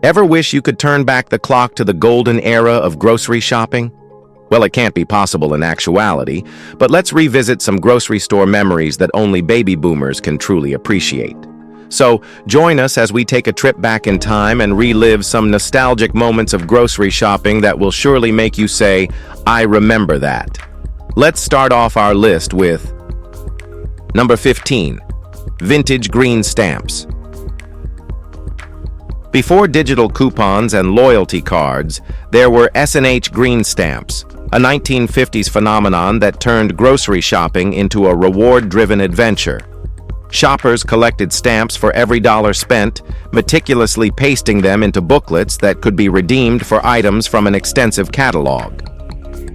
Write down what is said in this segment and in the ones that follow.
Ever wish you could turn back the clock to the golden era of grocery shopping? Well, it can't be possible in actuality, but let's revisit some grocery store memories that only baby boomers can truly appreciate. So, join us as we take a trip back in time and relive some nostalgic moments of grocery shopping that will surely make you say, "I remember that." Let's start off our list with number 15, vintage green stamps. Before digital coupons and loyalty cards, there were S&H green stamps, a 1950s phenomenon that turned grocery shopping into a reward-driven adventure. Shoppers collected stamps for every dollar spent, meticulously pasting them into booklets that could be redeemed for items from an extensive catalog.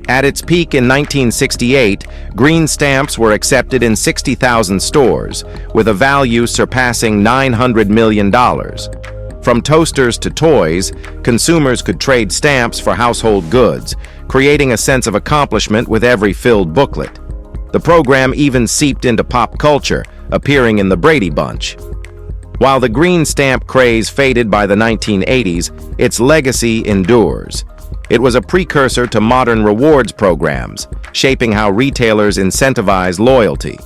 At its peak in 1968, green stamps were accepted in 60,000 stores, with a value surpassing $900 million. From toasters to toys, consumers could trade stamps for household goods, creating a sense of accomplishment with every filled booklet. The program even seeped into pop culture, appearing in the Brady Bunch. While the green stamp craze faded by the 1980s, its legacy endures. It was a precursor to modern rewards programs, shaping how retailers incentivize loyalty.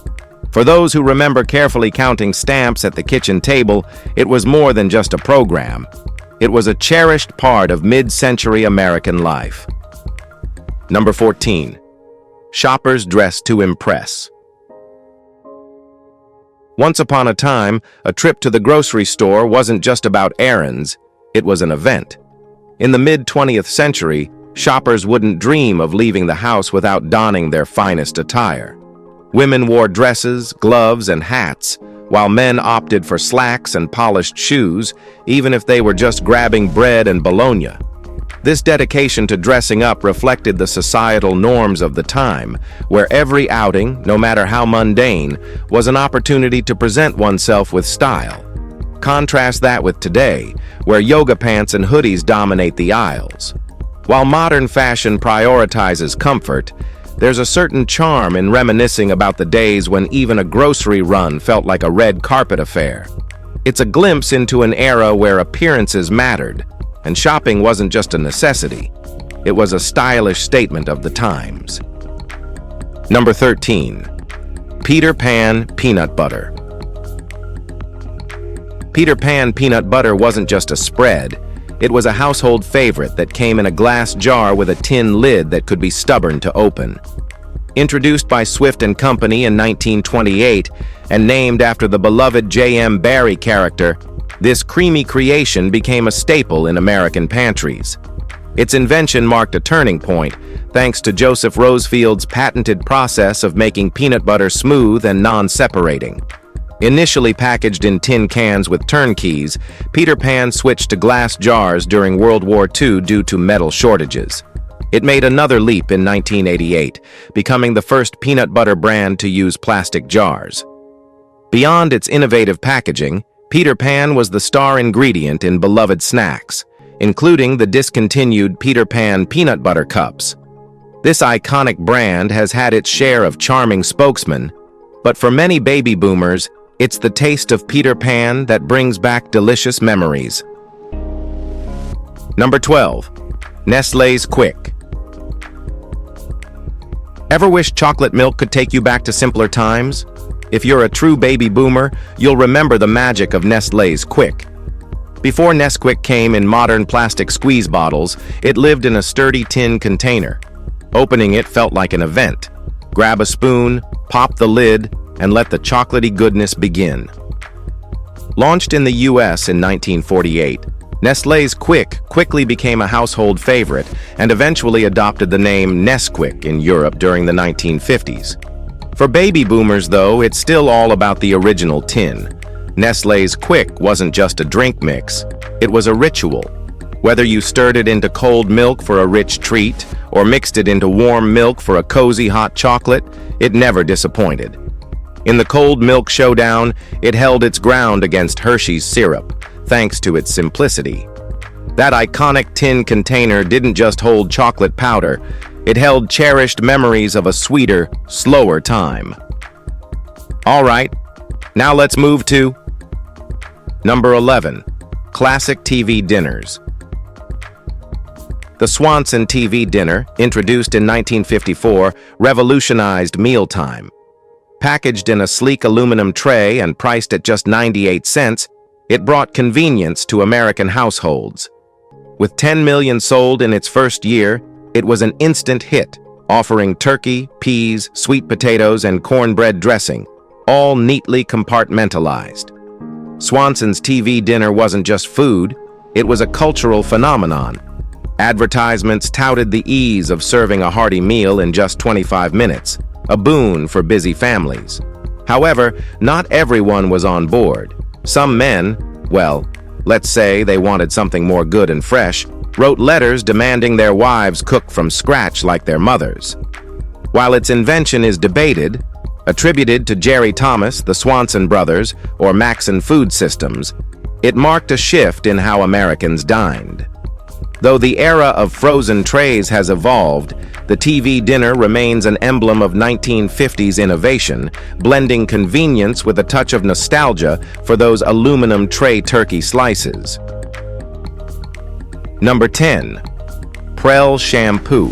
For those who remember carefully counting stamps at the kitchen table, it was more than just a program. It was a cherished part of mid-century American life. Number 14. Shoppers dress to impress. Once upon a time, a trip to the grocery store wasn't just about errands, it was an event. In the mid-20th century, shoppers wouldn't dream of leaving the house without donning their finest attire. Women wore dresses, gloves, and hats, while men opted for slacks and polished shoes, even if they were just grabbing bread and bologna. This dedication to dressing up reflected the societal norms of the time, where every outing, no matter how mundane, was an opportunity to present oneself with style. Contrast that with today, where yoga pants and hoodies dominate the aisles. While modern fashion prioritizes comfort, there's a certain charm in reminiscing about the days when even a grocery run felt like a red carpet affair. It's a glimpse into an era where appearances mattered, and shopping wasn't just a necessity. It was a stylish statement of the times. Number 13. Peter Pan peanut butter. Peter Pan peanut butter wasn't just a spread. It was a household favorite that came in a glass jar with a tin lid that could be stubborn to open. Introduced by Swift & Company in 1928 and named after the beloved J.M. Barrie character, this creamy creation became a staple in American pantries. Its invention marked a turning point, thanks to Joseph Rosefield's patented process of making peanut butter smooth and non-separating. Initially packaged in tin cans with turnkeys, Peter Pan switched to glass jars during World War II due to metal shortages. It made another leap in 1988, becoming the first peanut butter brand to use plastic jars. Beyond its innovative packaging, Peter Pan was the star ingredient in beloved snacks, including the discontinued Peter Pan peanut butter cups. This iconic brand has had its share of charming spokesmen, but for many baby boomers, it's the taste of Peter Pan that brings back delicious memories. Number 12. Nestlé's Quick. Ever wish chocolate milk could take you back to simpler times? If you're a true baby boomer, you'll remember the magic of Nestlé's Quick. Before Nesquik came in modern plastic squeeze bottles, it lived in a sturdy tin container. Opening it felt like an event. Grab a spoon, pop the lid, and let the chocolatey goodness begin. Launched in the US in 1948, Nestlé's Quick quickly became a household favorite and eventually adopted the name Nesquik in Europe during the 1950s. For baby boomers, though, it's still all about the original tin. Nestlé's Quick wasn't just a drink mix, it was a ritual. Whether you stirred it into cold milk for a rich treat or mixed it into warm milk for a cozy hot chocolate, it never disappointed. In the cold milk showdown, it held its ground against Hershey's syrup, thanks to its simplicity. That iconic tin container didn't just hold chocolate powder, it held cherished memories of a sweeter, slower time. All right, now let's move to number 11. Classic TV dinners. The Swanson TV dinner, introduced in 1954, revolutionized mealtime. Packaged in a sleek aluminum tray and priced at just 98 cents, it brought convenience to American households. With 10 million sold in its first year, it was an instant hit, offering turkey, peas, sweet potatoes, and cornbread dressing, all neatly compartmentalized. Swanson's TV dinner wasn't just food, it was a cultural phenomenon. Advertisements touted the ease of serving a hearty meal in just 25 minutes, a boon for busy families. However, not everyone was on board. Some men, well, let's say they wanted something more good and fresh, wrote letters demanding their wives cook from scratch like their mothers. While its invention is debated, attributed to Jerry Thomas, the Swanson brothers, or Maxon Food Systems, it marked a shift in how Americans dined. Though the era of frozen trays has evolved, the TV dinner remains an emblem of 1950s innovation, blending convenience with a touch of nostalgia for those aluminum tray turkey slices. Number 10. Prell shampoo.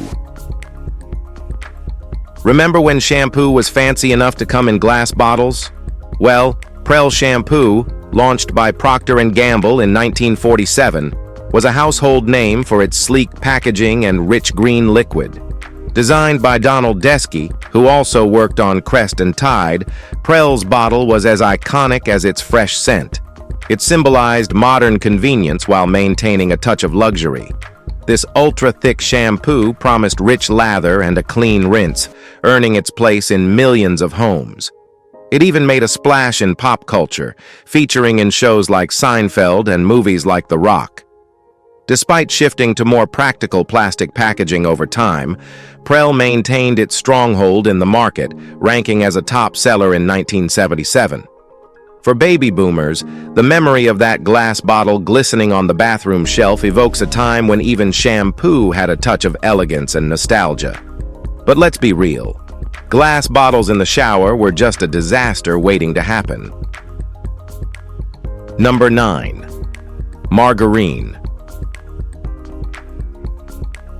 Remember when shampoo was fancy enough to come in glass bottles? Well, Prell shampoo, launched by Procter & Gamble in 1947, was a household name for its sleek packaging and rich green liquid. Designed by Donald Deskey, who also worked on Crest and Tide, Prell's bottle was as iconic as its fresh scent. It symbolized modern convenience while maintaining a touch of luxury. This ultra-thick shampoo promised rich lather and a clean rinse, earning its place in millions of homes. It even made a splash in pop culture, featuring in shows like Seinfeld and movies like The Rock. Despite shifting to more practical plastic packaging over time, Prell maintained its stronghold in the market, ranking as a top seller in 1977. For baby boomers, the memory of that glass bottle glistening on the bathroom shelf evokes a time when even shampoo had a touch of elegance and nostalgia. But let's be real. Glass bottles in the shower were just a disaster waiting to happen. Number 9. Margarine.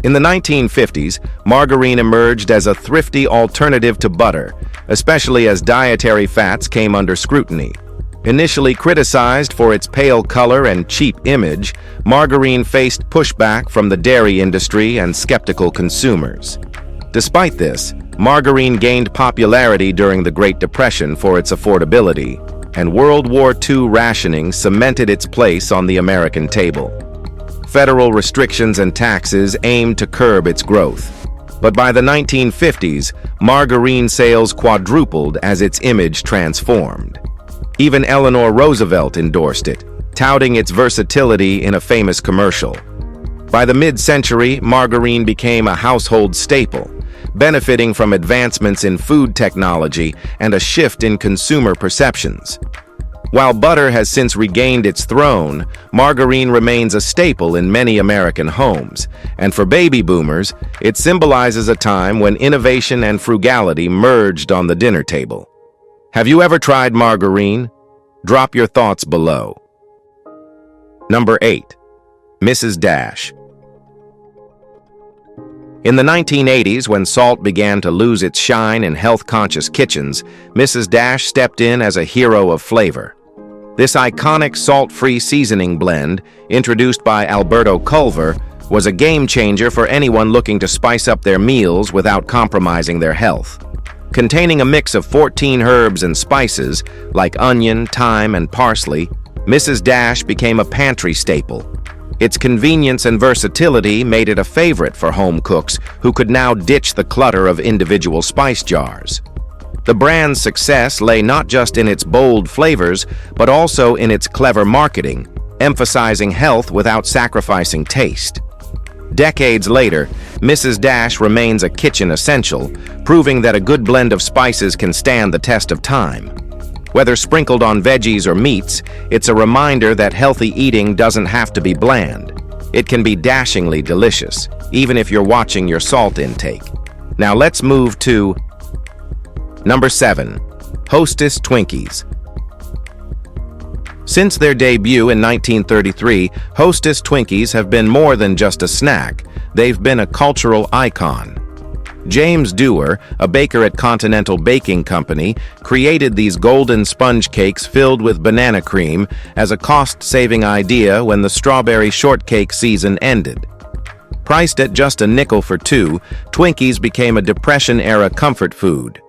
In the 1950s, margarine emerged as a thrifty alternative to butter, especially as dietary fats came under scrutiny. Initially criticized for its pale color and cheap image, margarine faced pushback from the dairy industry and skeptical consumers. Despite this, margarine gained popularity during the Great Depression for its affordability, and World War II rationing cemented its place on the American table. Federal restrictions and taxes aimed to curb its growth. But by the 1950s, margarine sales quadrupled as its image transformed. Even Eleanor Roosevelt endorsed it, touting its versatility in a famous commercial. By the mid-century, margarine became a household staple, benefiting from advancements in food technology and a shift in consumer perceptions. While butter has since regained its throne, margarine remains a staple in many American homes, and for baby boomers, it symbolizes a time when innovation and frugality merged on the dinner table. Have you ever tried margarine? Drop your thoughts below. Number 8. Mrs. Dash. In the 1980s, when salt began to lose its shine in health-conscious kitchens, Mrs. Dash stepped in as a hero of flavor. This iconic salt-free seasoning blend, introduced by Alberto Culver, was a game-changer for anyone looking to spice up their meals without compromising their health. Containing a mix of 14 herbs and spices, like onion, thyme, and parsley, Mrs. Dash became a pantry staple. Its convenience and versatility made it a favorite for home cooks who could now ditch the clutter of individual spice jars. The brand's success lay not just in its bold flavors, but also in its clever marketing, emphasizing health without sacrificing taste. Decades later, Mrs. Dash remains a kitchen essential, proving that a good blend of spices can stand the test of time. Whether sprinkled on veggies or meats, it's a reminder that healthy eating doesn't have to be bland. It can be dashingly delicious, even if you're watching your salt intake. Now let's move to Number 7. Hostess Twinkies. Since their debut in 1933, Hostess Twinkies have been more than just a snack. They've been a cultural icon. James Dewar, a baker at Continental Baking Company, created these golden sponge cakes filled with banana cream as a cost-saving idea when the strawberry shortcake season ended. Priced at just a nickel for two, Twinkies became a Depression-era comfort food.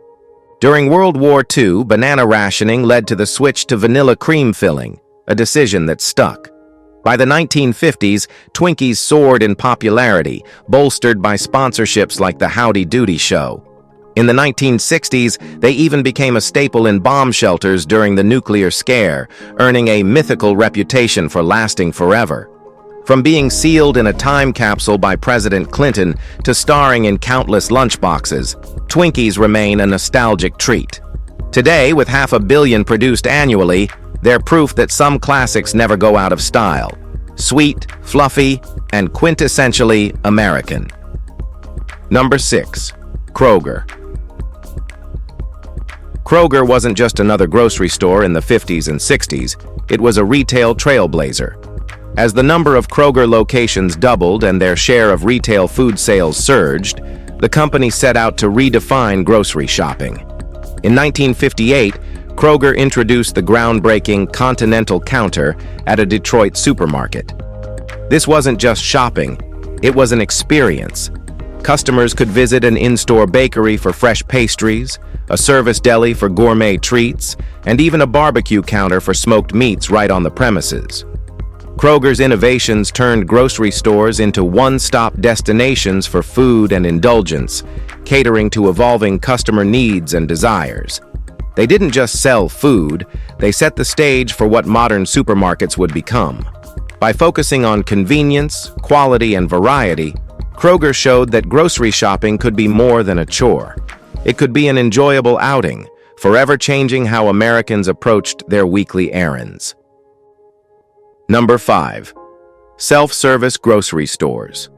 During World War II, banana rationing led to the switch to vanilla cream filling, a decision that stuck. By the 1950s, Twinkies soared in popularity, bolstered by sponsorships like the Howdy Doody Show. In the 1960s, they even became a staple in bomb shelters during the nuclear scare, earning a mythical reputation for lasting forever. From being sealed in a time capsule by President Clinton to starring in countless lunchboxes, Twinkies remain a nostalgic treat. Today, with 500 million produced annually, they're proof that some classics never go out of style. Sweet, fluffy, and quintessentially American. Number 6. Kroger. Kroger wasn't just another grocery store in the 50s and 60s, it was a retail trailblazer. As the number of Kroger locations doubled and their share of retail food sales surged, the company set out to redefine grocery shopping. In 1958, Kroger introduced the groundbreaking Continental Counter at a Detroit supermarket. This wasn't just shopping, it was an experience. Customers could visit an in-store bakery for fresh pastries, a service deli for gourmet treats, and even a barbecue counter for smoked meats right on the premises. Kroger's innovations turned grocery stores into one-stop destinations for food and indulgence, catering to evolving customer needs and desires. They didn't just sell food, they set the stage for what modern supermarkets would become. By focusing on convenience, quality, and variety, Kroger showed that grocery shopping could be more than a chore. It could be an enjoyable outing, forever changing how Americans approached their weekly errands. Number 5. Self-service grocery stores.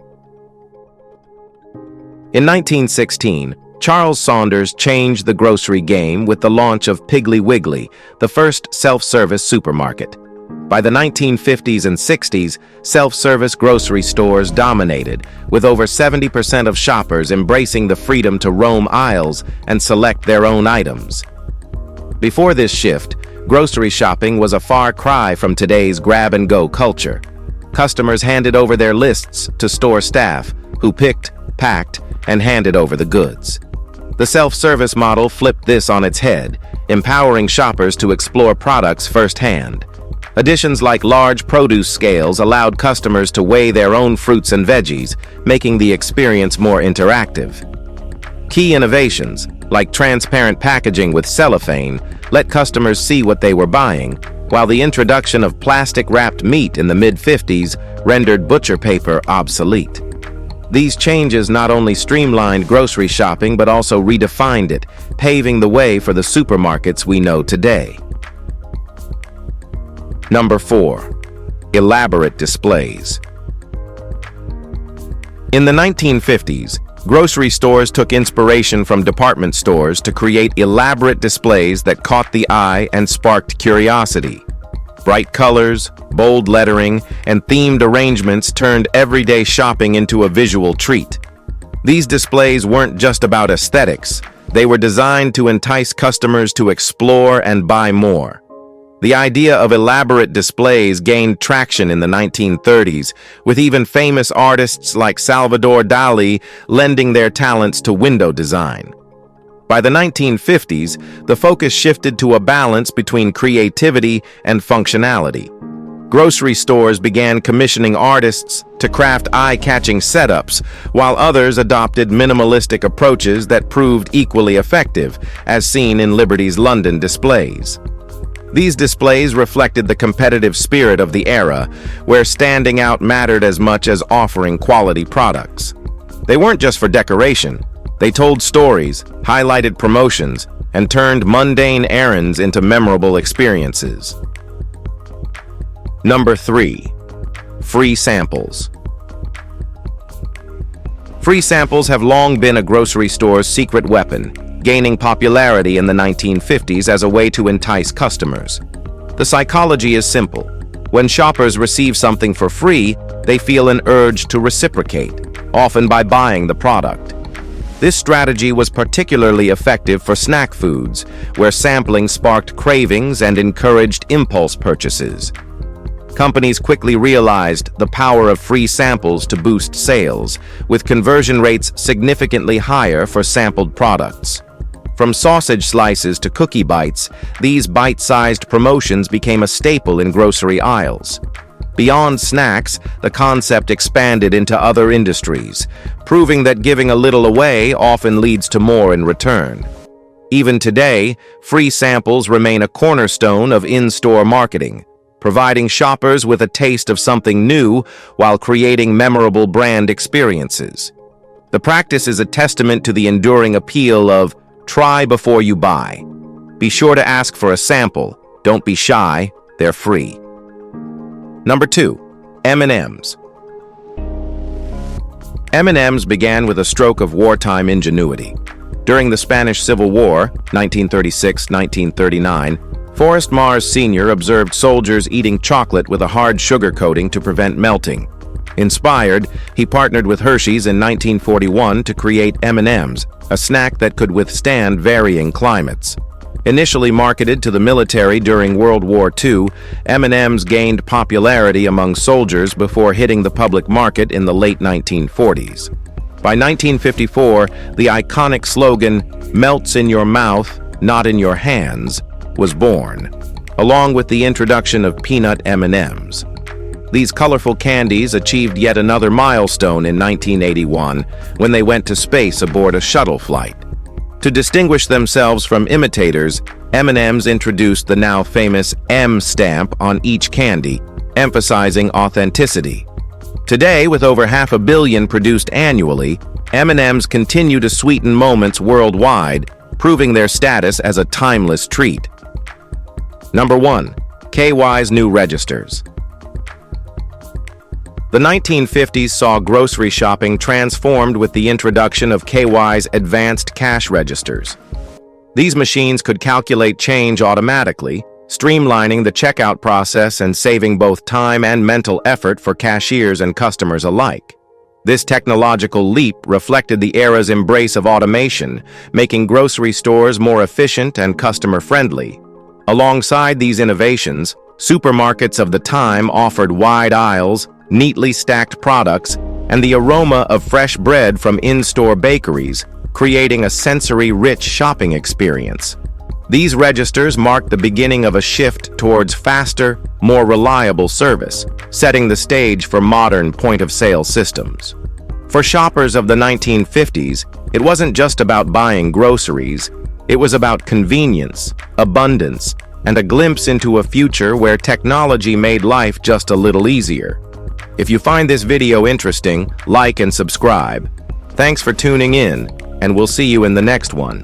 In 1916, Charles Saunders changed the grocery game with the launch of Piggly Wiggly, the first self-service supermarket. By the 1950s and 60s, self-service grocery stores dominated, with over 70% of shoppers embracing the freedom to roam aisles and select their own items. Before this shift, grocery shopping was a far cry from today's grab-and-go culture. Customers handed over their lists to store staff, who picked, packed, and handed over the goods. The self-service model flipped this on its head, empowering shoppers to explore products firsthand. Additions like large produce scales allowed customers to weigh their own fruits and veggies, making the experience more interactive. Key innovations, like transparent packaging with cellophane, let customers see what they were buying, while the introduction of plastic-wrapped meat in the mid-50s rendered butcher paper obsolete. These changes not only streamlined grocery shopping but also redefined it, paving the way for the supermarkets we know today. Number 4. Elaborate displays. In the 1950s, grocery stores took inspiration from department stores to create elaborate displays that caught the eye and sparked curiosity. Bright colors, bold lettering, and themed arrangements turned everyday shopping into a visual treat. These displays weren't just about aesthetics, they were designed to entice customers to explore and buy more. The idea of elaborate displays gained traction in the 1930s, with even famous artists like Salvador Dali lending their talents to window design. By the 1950s, the focus shifted to a balance between creativity and functionality. Grocery stores began commissioning artists to craft eye-catching setups, while others adopted minimalistic approaches that proved equally effective, as seen in Liberty's London displays. These displays reflected the competitive spirit of the era, where standing out mattered as much as offering quality products. They weren't just for decoration. They told stories, highlighted promotions, and turned mundane errands into memorable experiences. Number 3. Free samples. Free samples have long been a grocery store's secret weapon, gaining popularity in the 1950s as a way to entice customers. The psychology is simple. When shoppers receive something for free, they feel an urge to reciprocate, often by buying the product. This strategy was particularly effective for snack foods, where sampling sparked cravings and encouraged impulse purchases. Companies quickly realized the power of free samples to boost sales, with conversion rates significantly higher for sampled products. From sausage slices to cookie bites, these bite-sized promotions became a staple in grocery aisles. Beyond snacks, the concept expanded into other industries, proving that giving a little away often leads to more in return. Even today, free samples remain a cornerstone of in-store marketing, providing shoppers with a taste of something new while creating memorable brand experiences. The practice is a testament to the enduring appeal of try before you buy. Be sure to ask for a sample. Don't be shy, they're free. Number 2. M&Ms. M&Ms began with a stroke of wartime ingenuity. During the Spanish Civil War, 1936-1939, Forrest Mars Sr. observed soldiers eating chocolate with a hard sugar coating to prevent melting. Inspired, he partnered with Hershey's in 1941 to create M&Ms, a snack that could withstand varying climates. Initially marketed to the military during World War II, M&Ms gained popularity among soldiers before hitting the public market in the late 1940s. By 1954, the iconic slogan, "Melts in your mouth, not in your hands," was born, along with the introduction of peanut M&Ms. These colorful candies achieved yet another milestone in 1981 when they went to space aboard a shuttle flight. To distinguish themselves from imitators, M&Ms introduced the now famous M stamp on each candy, emphasizing authenticity. Today, with over 500 million produced annually, M&Ms continue to sweeten moments worldwide, proving their status as a timeless treat. Number 1. KY's new registers. The 1950s saw grocery shopping transformed with the introduction of KY's advanced cash registers. These machines could calculate change automatically, streamlining the checkout process and saving both time and mental effort for cashiers and customers alike. This technological leap reflected the era's embrace of automation, making grocery stores more efficient and customer-friendly. Alongside these innovations, supermarkets of the time offered wide aisles, neatly stacked products, and the aroma of fresh bread from in-store bakeries, creating a sensory-rich shopping experience. These registers marked the beginning of a shift towards faster, more reliable service, setting the stage for modern point-of-sale systems. For shoppers of the 1950s, it wasn't just about buying groceries, it was about convenience, abundance, and a glimpse into a future where technology made life just a little easier. If you find this video interesting, like and subscribe. Thanks for tuning in, and we'll see you in the next one.